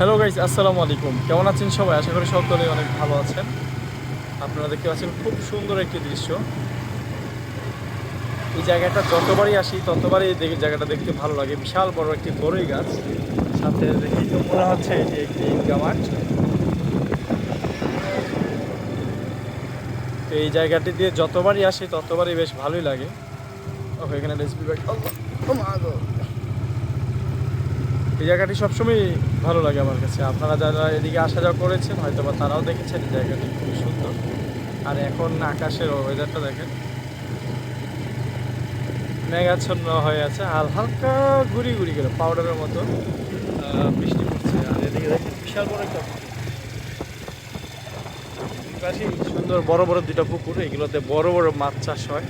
Hello guys, আসসালামু আলাইকুম। কেমন আছেন সবাই? আশা করি সকলেই অনেক ভালো আছেন। আপনারা দেখতে পাচ্ছেন খুব সুন্দর একটি দৃশ্য। এই জায়গাটা যতবারই আসি ততবারই জায়গাটা দেখতে ভালো লাগে। বিশাল বড় একটি বড়ই গাছ, সাথে দেখেই তো মনে হচ্ছে এটি একটি ঈদগাহ মাঠ। তো এই জায়গাটি দিয়ে যতবারই আসি ততবারই বেশ ভালোই লাগে। ওকে, এখানে রেসিপি ব্যাগ। এই জায়গাটি সবসময় ভালো লাগে আমার কাছে। আপনারা যারা এদিকে আসা যাওয়া করেছেন হয়তো বা তারাও দেখেছেন এই জায়গাটি খুবই সুন্দর। আর এখন আকাশের ওয়েদারটা দেখেন, মেঘাচ্ছন্ন হয়ে আছে, আর হালকা ঘুরি ঘুরি করে পাউডারের মতো বৃষ্টি পড়ছে। আর এদিকে দেখেন বিশাল বড় একটা পাশে সুন্দর বড় বড় দুটো পুকুর, এগুলোতে বড় বড় মাছ চাষ হয়।